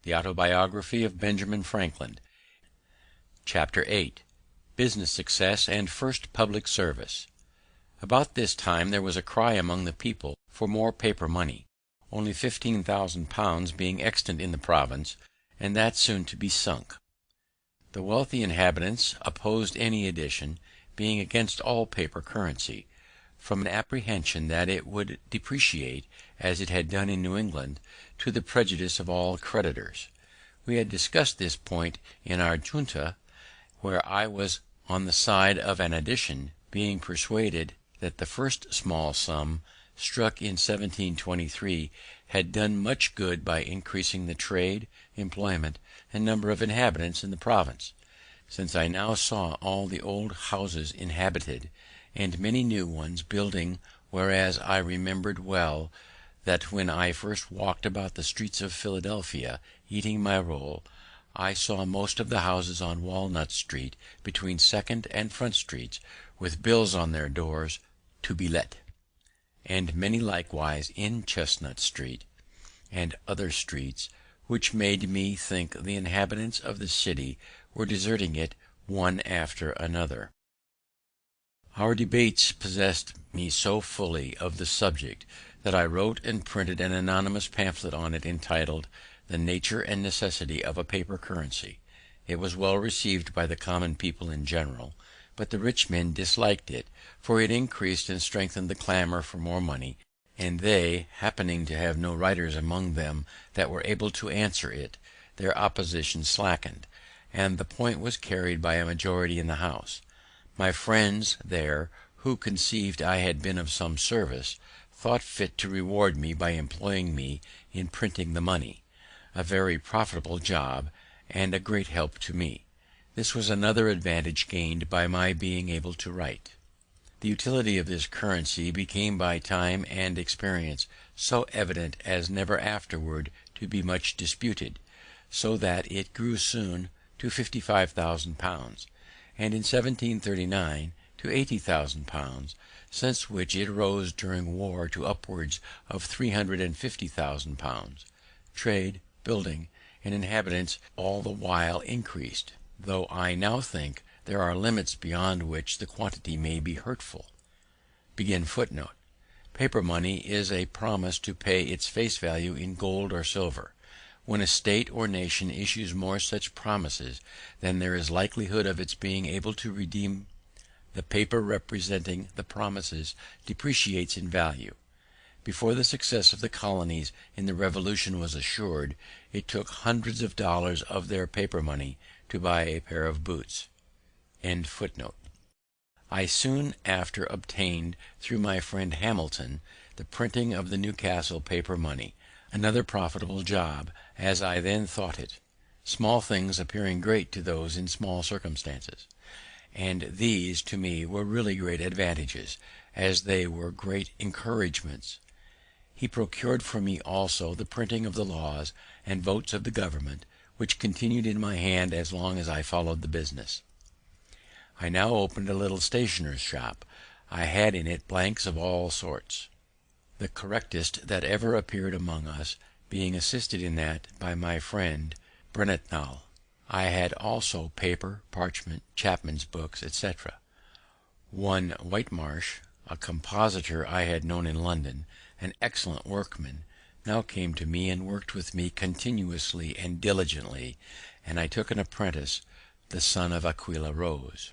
The Autobiography of Benjamin Franklin. Chapter 8. Business Success and First Public Service. About this time there was a cry among the people for more paper money, only £15,000 being extant in the province, and that soon to be sunk. The wealthy inhabitants opposed any addition, being against all paper currency, from an apprehension that it would depreciate, as it had done in New England, to the prejudice of all creditors. We had discussed this point in our junta, where I was on the side of an addition, being persuaded that the first small sum, struck in 1723, had done much good by increasing the trade, employment, and number of inhabitants in the province. Since I now saw all the old houses inhabited, and many new ones building, whereas I remembered well that when I first walked about the streets of Philadelphia eating my roll, I saw most of the houses on Walnut Street, between Second and Front Streets, with bills on their doors to be let, and many likewise in Chestnut Street and other streets, which made me think the inhabitants of the city were deserting it one after another. Our debates possessed me so fully of the subject that I wrote and printed an anonymous pamphlet on it, entitled The Nature and Necessity of a Paper Currency. It was well received by the common people in general, but the rich men disliked it, for it increased and strengthened the clamour for more money, and they, happening to have no writers among them that were able to answer it, their opposition slackened, and the point was carried by a majority in the House. My friends there, who conceived I had been of some service, thought fit to reward me by employing me in printing the money, a very profitable job, and a great help to me. This was another advantage gained by my being able to write. The utility of this currency became by time and experience so evident as never afterward to be much disputed, so that it grew soon to £55,000, and in 1739 to £80,000, since which it rose during war to upwards of £350,000. Trade, building, and inhabitants all the while increased, though I now think there are limits beyond which the quantity may be hurtful. Paper money is a promise to pay its face value in gold or silver. When a state or nation issues more such promises than there is likelihood of its being able to redeem, the paper representing the promises depreciates in value. Before the success of the colonies in the Revolution was assured, it took hundreds of dollars of their paper money to buy a pair of boots. I soon after obtained, through my friend Hamilton, the printing of the Newcastle paper money, another profitable job, as I then thought it, small things appearing great to those in small circumstances; and these to me were really great advantages, as they were great encouragements. He procured for me also the printing of the laws and votes of the government, which continued in my hand as long as I followed the business. I now opened a little stationer's shop. I had in it blanks of all sorts, the correctest that ever appeared among us, being assisted in that by my friend Brentnall. I had also paper, parchment, chapmen's books, etc. One Whitemarsh, a compositor I had known in London, an excellent workman, now came to me and worked with me continuously and diligently, and I took an apprentice, the son of Aquilla Rose.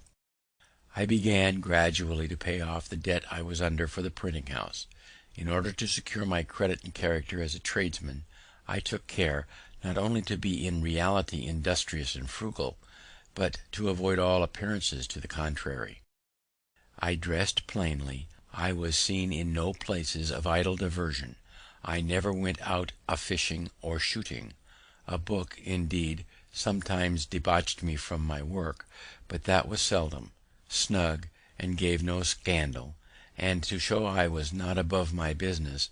I began gradually to pay off the debt I was under for the printing house. In order to secure my credit and character as a tradesman, I took care not only to be in reality industrious and frugal, but to avoid all appearances to the contrary. I dressed plainly. I was seen in no places of idle diversion. I never went out a fishing or shooting. A book, indeed, sometimes debauched me from my work, but that was seldom. Snug, and gave no scandal, and to show I was not above my business,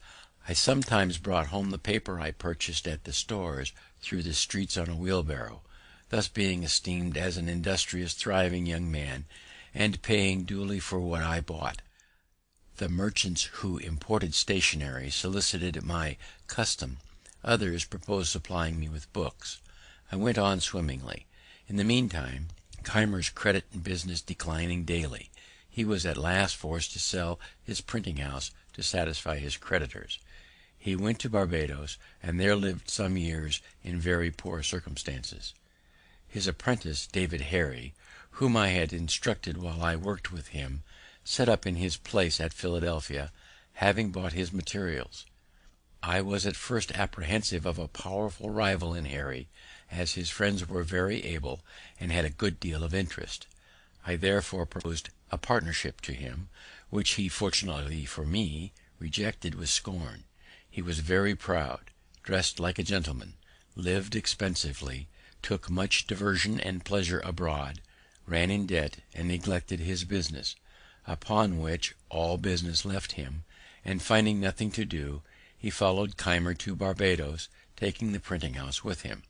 I sometimes brought home the paper I purchased at the stores through the streets on a wheelbarrow, thus being esteemed as an industrious, thriving young man, and paying duly for what I bought. The merchants who imported stationery solicited my custom Others proposed supplying me with books. I went on swimmingly. In the meantime, Keimer's credit and business declining daily, he was at last forced to sell his printing house to satisfy his creditors. He went to Barbados, and there lived some years in very poor circumstances. His apprentice, David Harry, whom I had instructed while I worked with him, set up in his place at Philadelphia, having bought his materials. I was at first apprehensive of a powerful rival in Harry, as his friends were very able and had a good deal of interest. I therefore proposed a partnership to him, which he, fortunately for me, rejected with scorn. He was very proud, dressed like a gentleman, lived expensively, took much diversion and pleasure abroad, ran in debt, and neglected his business, upon which all business left him, and finding nothing to do, he followed Keimer to Barbados, taking the printing house with him.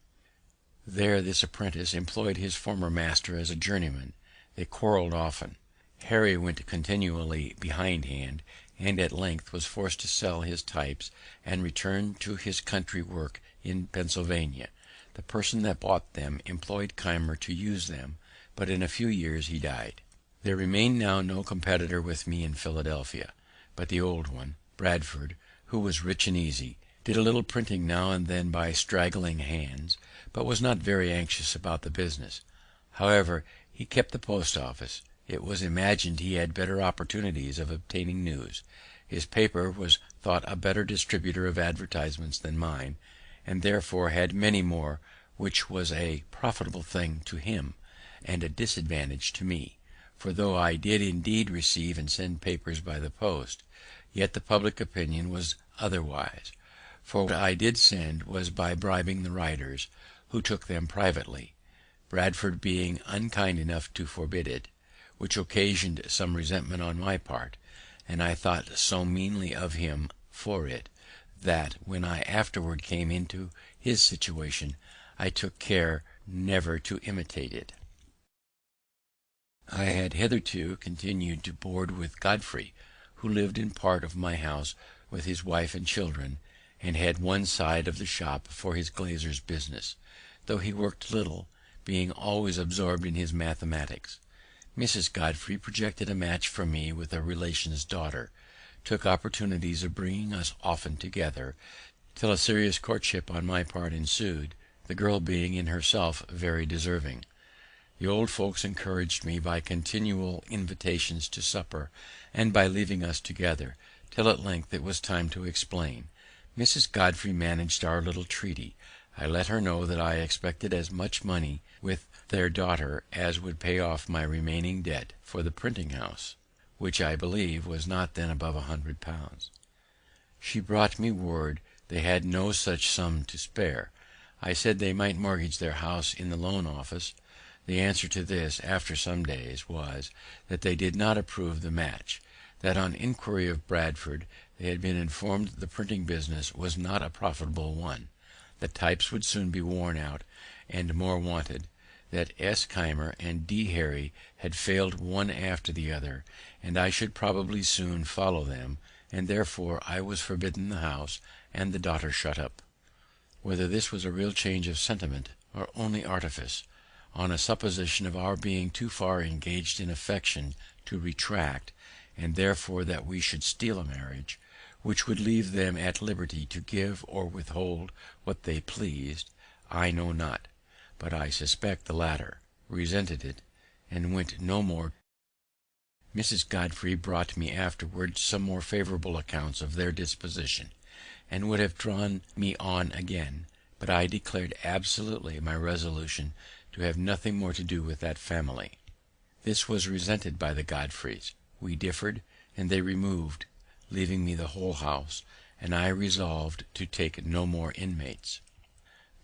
There this apprentice employed his former master as a journeyman. They quarrelled often. Harry went continually behindhand, and at length was forced to sell his types and return to his country work in Pennsylvania. The person that bought them employed Keimer to use them, but in a few years he died. There remained now no competitor with me in Philadelphia, but the old one, Bradford, who was rich and easy, did a little printing now and then by straggling hands, but was not very anxious about the business. However, he kept the post office. It was imagined he had better opportunities of obtaining news. His paper was thought a better distributor of advertisements than mine, and therefore had many more, which was a profitable thing to him, and a disadvantage to me; for though I did indeed receive and send papers by the post, yet the public opinion was otherwise, for what I did send was by bribing the writers, who took them privately, Bradford being unkind enough to forbid it, which occasioned some resentment on my part, and I thought so meanly of him for it, that, when I afterward came into his situation, I took care never to imitate it. I had hitherto continued to board with Godfrey, who lived in part of my house with his wife and children, and had one side of the shop for his glazier's business, though he worked little, being always absorbed in his mathematics. Mrs. Godfrey projected a match for me with a relation's daughter, took opportunities of bringing us often together, till a serious courtship on my part ensued, the girl being in herself very deserving. The old folks encouraged me by continual invitations to supper, and by leaving us together, till at length it was time to explain. Mrs. Godfrey managed our little treaty. I let her know that I expected as much money with their daughter as would pay off my remaining debt for the printing house, which I believe was not then above £100. She brought me word they had no such sum to spare. I said they might mortgage their house in the loan office. The answer to this, after some days, was, that they did not approve the match; that on inquiry of Bradford they had been informed the printing business was not a profitable one, that types would soon be worn out and more wanted, that S. Keimer and D. Harry had failed one after the other, and I should probably soon follow them, and therefore I was forbidden the house and the daughter shut up. Whether this was a real change of sentiment or only artifice, on a supposition of our being too far engaged in affection to retract, and therefore that we should steal a marriage, which would leave them at liberty to give or withhold what they pleased, I know not, but I suspect the latter, resented it, and went no more. Mrs. Godfrey brought me afterward some more favourable accounts of their disposition, and would have drawn me on again, but I declared absolutely my resolution to have nothing more to do with that family. This was resented by the Godfreys. We differed, and they removed, leaving me the whole house, and I resolved to take no more inmates.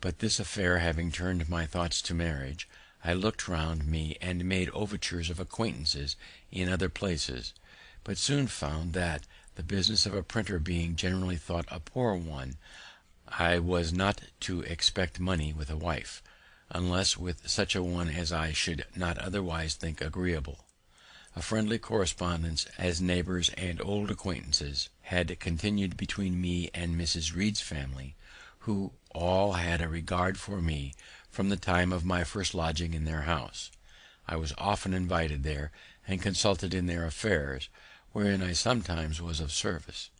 But this affair having turned my thoughts to marriage, I looked round me and made overtures of acquaintances in other places, but soon found that, the business of a printer being generally thought a poor one, I was not to expect money with a wife, unless with such a one as I should not otherwise think agreeable. A friendly correspondence, as neighbours and old acquaintances, had continued between me and Mrs. Reed's family, who all had a regard for me from the time of my first lodging in their house. I was often invited there, and consulted in their affairs, wherein I sometimes was of service.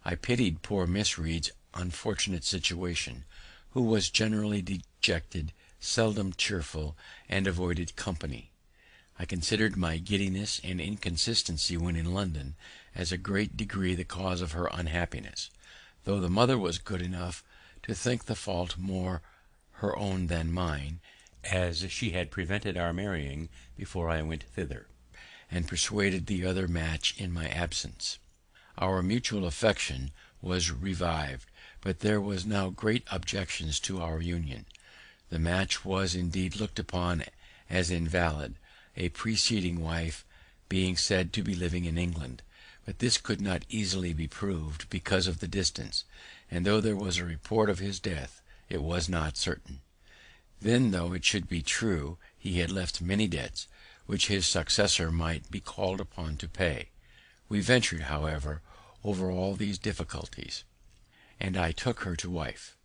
I pitied poor Miss Read's unfortunate situation, who was generally dejected, seldom cheerful, and avoided company. I considered my giddiness and inconstancy when in London as a great degree the cause of her unhappiness, though the mother was good enough to think the fault more her own than mine, as she had prevented our marrying before I went thither, and persuaded the other match in my absence. Our mutual affection was revived, but there was now great objections to our union. The match was indeed looked upon as invalid, a preceding wife being said to be living in England, but this could not easily be proved because of the distance, and though there was a report of his death, it was not certain. Then, though it should be true, he had left many debts, which his successor might be called upon to pay. We ventured, however, over all these difficulties, and I took her to wife,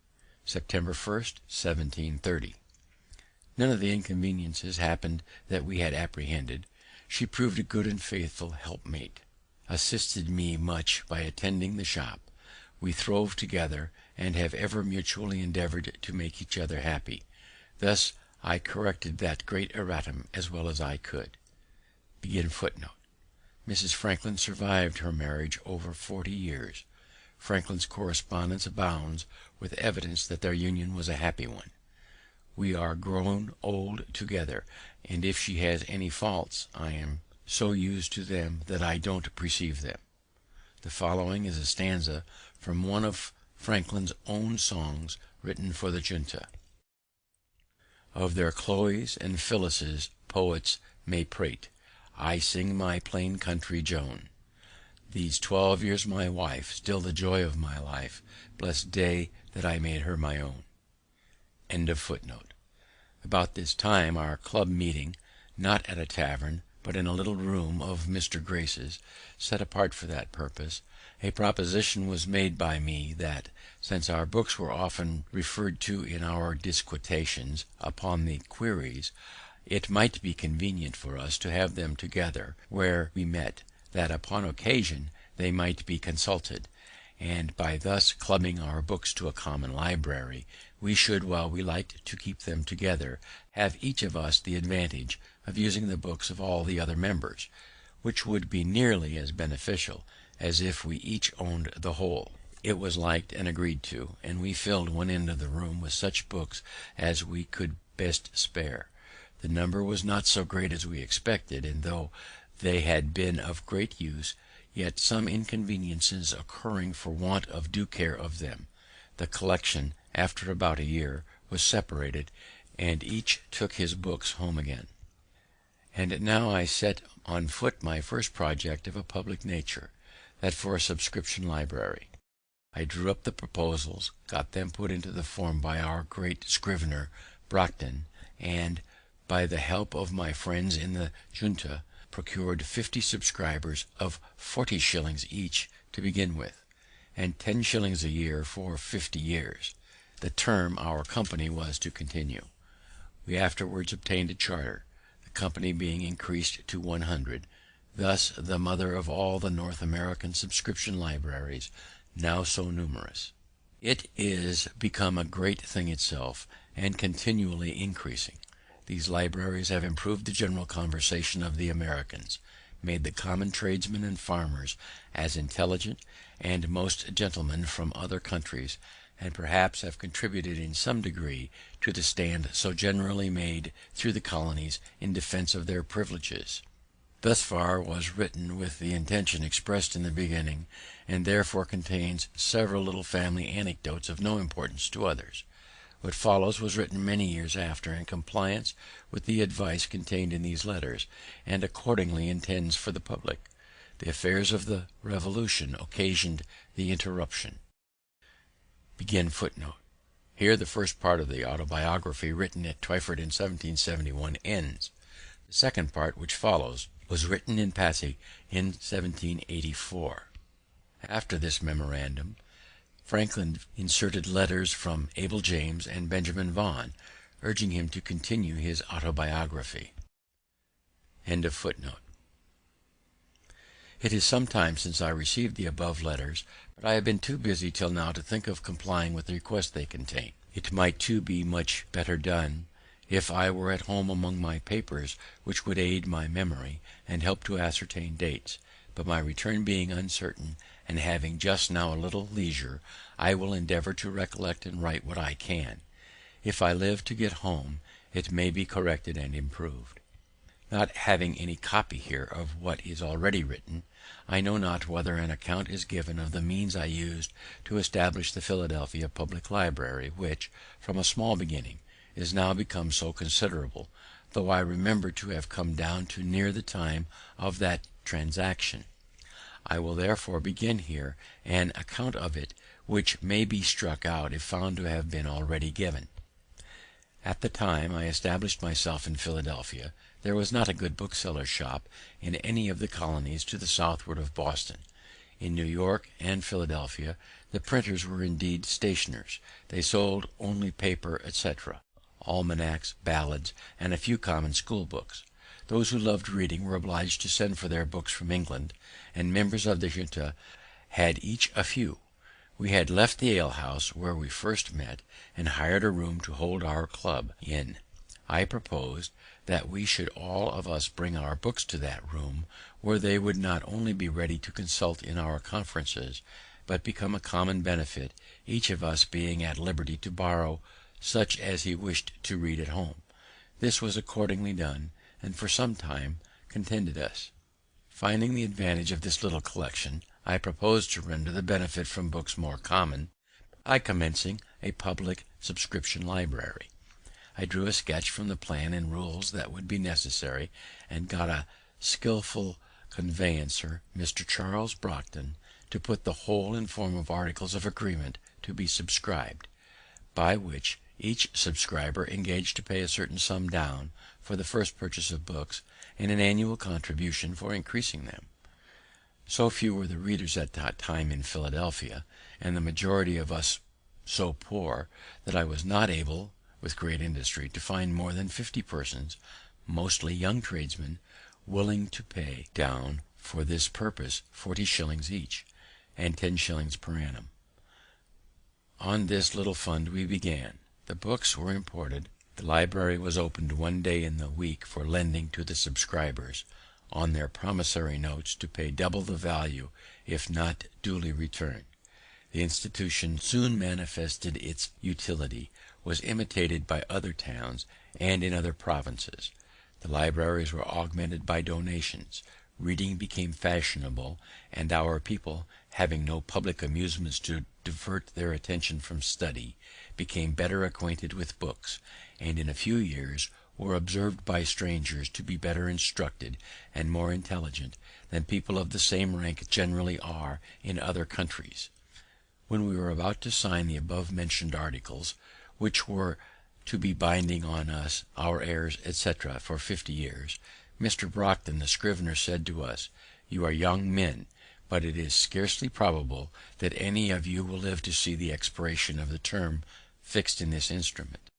September 1st, 1730. None of the inconveniences happened that we had apprehended. She proved a good and faithful helpmate, assisted me much by attending the shop. We throve together, and have ever mutually endeavoured to make each other happy. Thus I corrected that great erratum as well as I could. Mrs. Franklin survived her marriage over 40 years. Franklin's correspondence abounds with evidence that their union was a happy one. We are grown old together, and if she has any faults, I am so used to them that I don't perceive them. The following is a stanza from one of Franklin's own songs written for the Junta: Of their Chloes and Phyllises poets may prate, I sing my plain country Joan. These 12 years my wife, still the joy of my life, blessed day that I made her my own. About this time our club meeting, not at a tavern, but in a little room of Mr. Grace's, set apart for that purpose, a proposition was made by me that, since our books were often referred to in our disquisitions upon the queries, it might be convenient for us to have them together where we met, that upon occasion they might be consulted, and by thus clubbing our books to a common library, we should, while we liked to keep them together, have each of us the advantage of using the books of all the other members, which would be nearly as beneficial as if we each owned the whole. It was liked and agreed to, and we filled one end of the room with such books as we could best spare. The number was not so great as we expected, and though they had been of great use, yet some inconveniences occurring for want of due care of them, the collection, after about a year, was separated, and each took his books home again. And now I set on foot my first project of a public nature, that for a subscription library. I drew up the proposals, got them put into the form by our great scrivener Brockton, and, by the help of my friends in the Junta, procured 50 subscribers of 40 shillings each to begin with, and 10 shillings a year for 50 years, the term our company was to continue. We afterwards obtained a charter, the company being increased to 100, thus the mother of all the North American subscription libraries, now so numerous. It is become a great thing itself, and continually increasing. These libraries have improved the general conversation of the Americans, made the common tradesmen and farmers as intelligent, and most gentlemen from other countries, and perhaps have contributed in some degree to the stand so generally made through the colonies in defense of their privileges. Thus far was written with the intention expressed in the beginning, and therefore contains several little family anecdotes of no importance to others. What follows was written many years after, in compliance with the advice contained in these letters, and accordingly intends for the public. The affairs of the Revolution occasioned the interruption. Here the first part of the Autobiography written at Twyford in 1771 ends. The second part, which follows, was written in Passy in 1784. After this memorandum, Franklin inserted letters from Abel James and Benjamin Vaughan, urging him to continue his Autobiography. It is some time since I received the above letters, but I have been too busy till now to think of complying with the request they contain. It might too be much better done if I were at home among my papers, which would aid my memory and help to ascertain dates; but my return being uncertain, and having just now a little leisure, I will endeavour to recollect and write what I can. If I live to get home, it may be corrected and improved. Not having any copy here of what is already written, I know not whether an account is given of the means I used to establish the Philadelphia Public Library, which, from a small beginning, is now become so considerable, though I remember to have come down to near the time of that transaction. I will therefore begin here an account of it, which may be struck out if found to have been already given. At the time I established myself in Philadelphia, there was not a good bookseller's shop in any of the colonies to the southward of Boston. In New York and Philadelphia the printers were indeed stationers. They sold only paper, etc., almanacs, ballads, and a few common school books. Those who loved reading were obliged to send for their books from England, and members of the junta had each a few. We had left the alehouse where we first met, and hired a room to hold our club in. I proposed that we should all of us bring our books to that room, where they would not only be ready to consult in our conferences, but become a common benefit, each of us being at liberty to borrow such as he wished to read at home. This was accordingly done, and for some time contented us. Finding the advantage of this little collection, I proposed to render the benefit from books more common, by commencing a public subscription library. I drew a sketch from the plan and rules that would be necessary, and got a skilful conveyancer, Mr. Charles Brockton, to put the whole in form of articles of agreement to be subscribed, by which each subscriber engaged to pay a certain sum down for the first purchase of books, and an annual contribution for increasing them. So few were the readers at that time in Philadelphia, and the majority of us so poor, that I was not able, with great industry, to find more than 50 persons, mostly young tradesmen, willing to pay down for this purpose 40 shillings each, and 10 shillings per annum. On this little fund we began. The books were imported. The library was opened one day in the week for lending to the subscribers, on their promissory notes to pay double the value if not duly returned. The institution soon manifested its utility, was imitated by other towns and in other provinces. The libraries were augmented by donations. Reading became fashionable, and our people, having no public amusements to divert their attention from study, became better acquainted with books, and in a few years were observed by strangers to be better instructed and more intelligent than people of the same rank generally are in other countries. When we were about to sign the above mentioned articles, which were to be binding on us, our heirs, etc., for 50 years, Mr. Brockton, the scrivener, said to us, "You are young men, but it is scarcely probable that any of you will live to see the expiration of the term fixed in this instrument.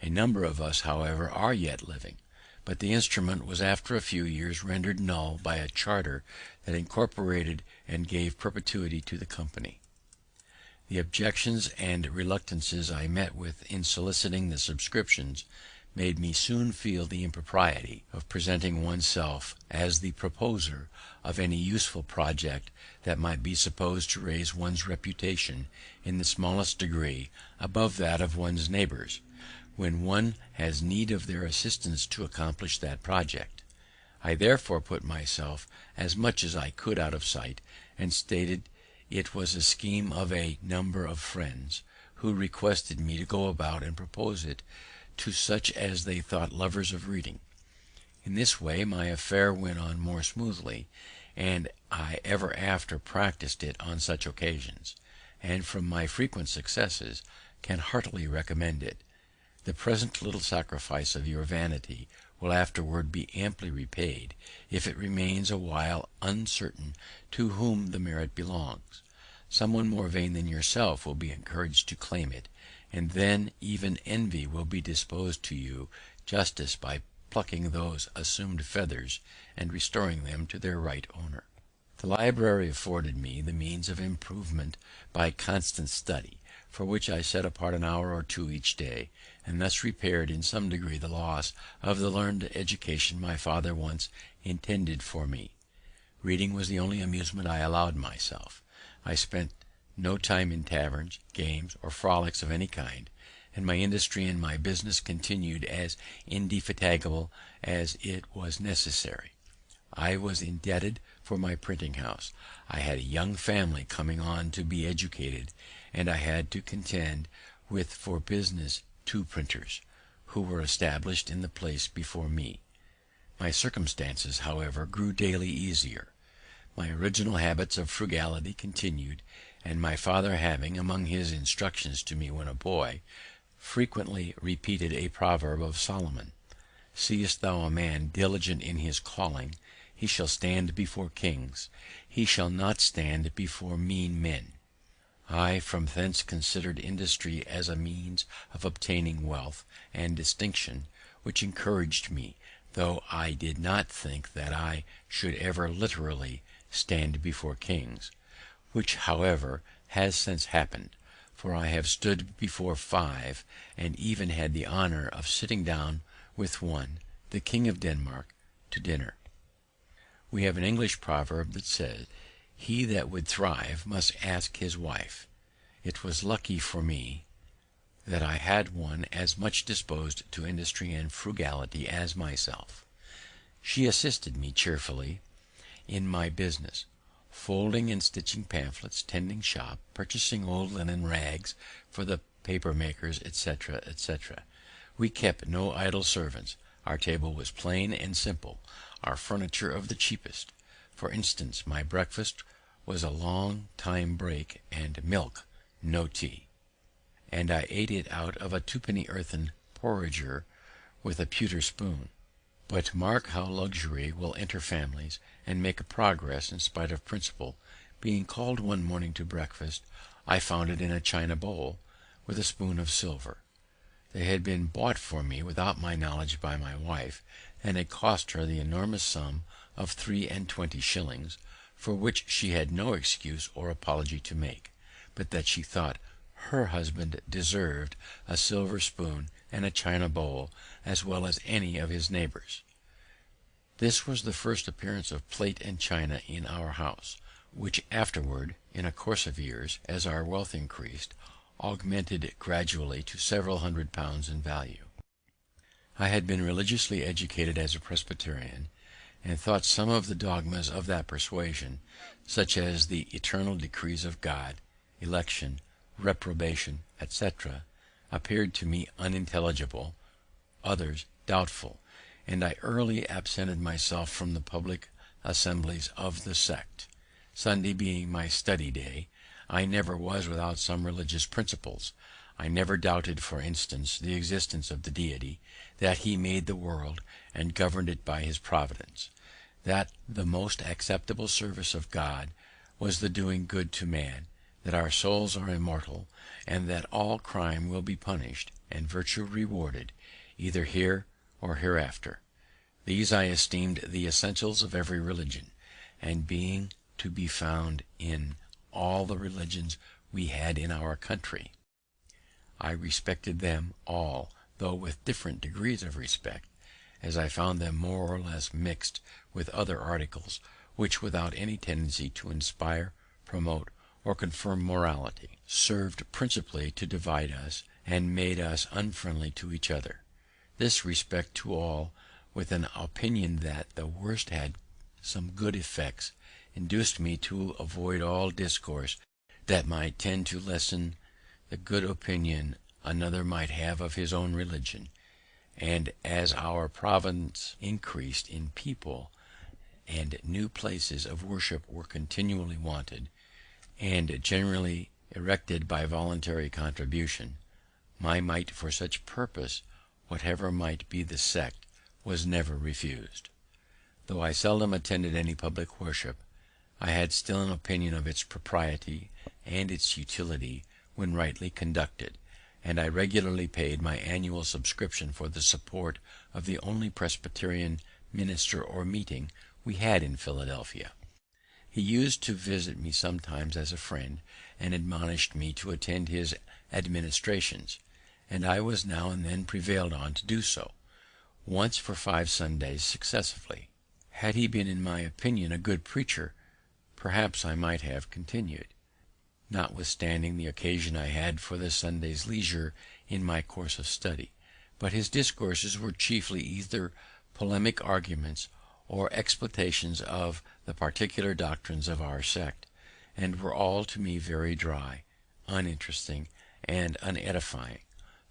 A number of us, however, are yet living, but the instrument was after a few years rendered null by a charter that incorporated and gave perpetuity to the company." The objections and reluctances I met with in soliciting the subscriptions made me soon feel the impropriety of presenting oneself as the proposer of any useful project that might be supposed to raise one's reputation in the smallest degree above that of one's neighbours, when one has need of their assistance to accomplish that project. I therefore put myself as much as I could out of sight, and stated it was a scheme of a number of friends, who requested me to go about and propose it to such as they thought lovers of reading. In this way my affair went on more smoothly, and I ever after practised it on such occasions, and from my frequent successes can heartily recommend it. The present little sacrifice of your vanity will afterward be amply repaid, if it remains a while uncertain to whom the merit belongs. Someone more vain than yourself will be encouraged to claim it, and then even envy will be disposed to do justice by plucking those assumed feathers and restoring them to their right owner. The library afforded me the means of improvement by constant study, for which I set apart an hour or two each day, and thus repaired in some degree the loss of the learned education my father once intended for me. Reading was the only amusement I allowed myself. I spent no time in taverns, games, or frolics of any kind, and my industry in my business continued as indefatigable as it was necessary. I was indebted for my printing house. I had a young family coming on to be educated, and I had to contend with for business 2 printers, who were established in the place before me. My circumstances, however, grew daily easier. My original habits of frugality continued, and my father having, among his instructions to me when a boy, frequently repeated a proverb of Solomon, "Seest thou a man diligent in his calling, he shall stand before kings, he shall not stand before mean men," I from thence considered industry as a means of obtaining wealth and distinction, which encouraged me, though I did not think that I should ever literally stand before kings, which, however, has since happened, for I have stood before 5, and even had the honour of sitting down with one, the King of Denmark, to dinner. We have an English proverb that says, "He that would thrive must ask his wife." It was lucky for me that I had one as much disposed to industry and frugality as myself. She assisted me cheerfully in my business, folding and stitching pamphlets, tending shop, purchasing old linen rags for the paper makers, etc., etc. We kept no idle servants. Our table was plain and simple, our furniture of the cheapest. For instance, my breakfast was a long time break and milk, no tea, and I ate it out of a 2-penny earthen porringer with a pewter spoon. But mark how luxury will enter families and make a progress in spite of principle. Being called one morning to breakfast, I found it in a china bowl with a spoon of silver. They had been bought for me without my knowledge by my wife, and had cost her the enormous sum of 23 shillings, for which she had no excuse or apology to make, but that she thought her husband deserved a silver spoon and a china bowl as well as any of his neighbours. This was the first appearance of plate and china in our house, which afterward, in a course of years, as our wealth increased, augmented gradually to several £100 in value. I had been religiously educated as a Presbyterian, and thought some of the dogmas of that persuasion, such as the eternal decrees of God, election, reprobation, etc., appeared to me unintelligible, others doubtful, and I early absented myself from the public assemblies of the sect. Sunday being my study day, I never was without some religious principles. I never doubted, for instance, the existence of the Deity, that he made the world and governed it by his providence, that the most acceptable service of God was the doing good to man, that our souls are immortal, and that all crime will be punished and virtue rewarded, either here or hereafter. These I esteemed the essentials of every religion, and being to be found in all the religions we had in our country, I respected them all, though with different degrees of respect, as I found them more or less mixed with other articles, which, without any tendency to inspire, promote, or confirm morality, served principally to divide us, and made us unfriendly to each other. This respect to all, with an opinion that the worst had some good effects, induced me to avoid all discourse that might tend to lessen the good opinion another might have of his own religion; and as our province increased in people, and new places of worship were continually wanted, and generally erected by voluntary contribution, my mite for such purpose, whatever might be the sect, was never refused. Though I seldom attended any public worship, I had still an opinion of its propriety and its utility when rightly conducted, and I regularly paid my annual subscription for the support of the only Presbyterian minister or meeting we had in Philadelphia. He used to visit me sometimes as a friend, and admonished me to attend his administrations, and I was now and then prevailed on to do so, once for 5 Sundays successively. Had he been, in my opinion, a good preacher, perhaps I might have continued, notwithstanding the occasion I had for the Sunday's leisure in my course of study; but his discourses were chiefly either polemic arguments or explanations of the particular doctrines of our sect, and were all to me very dry, uninteresting, and unedifying,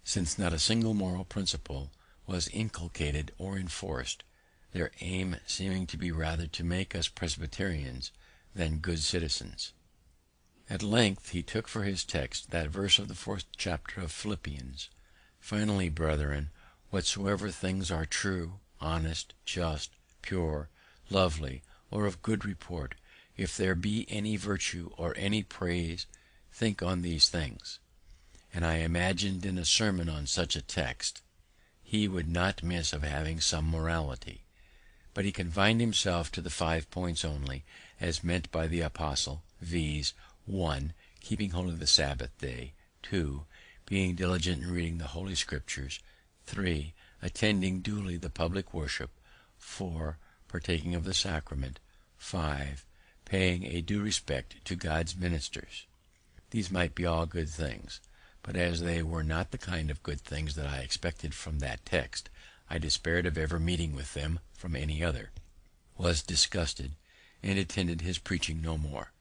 since not a single moral principle was inculcated or enforced, their aim seeming to be rather to make us Presbyterians than good citizens. At length he took for his text that verse of the 4th chapter of Philippians: "Finally, brethren, whatsoever things are true, honest, just, pure, lovely, or of good report, if there be any virtue or any praise, think on these things." And I imagined in a sermon on such a text he would not miss of having some morality. But he confined himself to the 5 points only, as meant by the apostle, viz. 1. Keeping holy the Sabbath day. 2. Being diligent in reading the Holy Scriptures. 3. Attending duly the public worship. 4. Partaking of the sacrament. 5. Paying a due respect to God's ministers. These might be all good things, but as they were not the kind of good things that I expected from that text, I despaired of ever meeting with them from any other, was disgusted, and attended his preaching no more.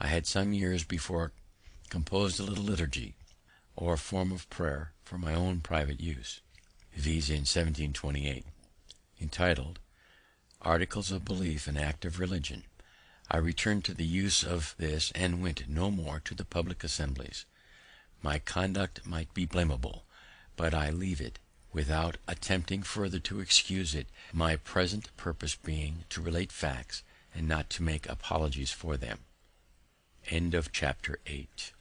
I had some years before composed a little liturgy, or form of prayer, for my own private use, viz. in 1728, entitled Articles of Belief and Act of Religion. I returned to the use of this, and went no more to the public assemblies. My conduct might be blamable, but I leave it, without attempting further to excuse it, my present purpose being to relate facts, and not to make apologies for them. Chapter 8.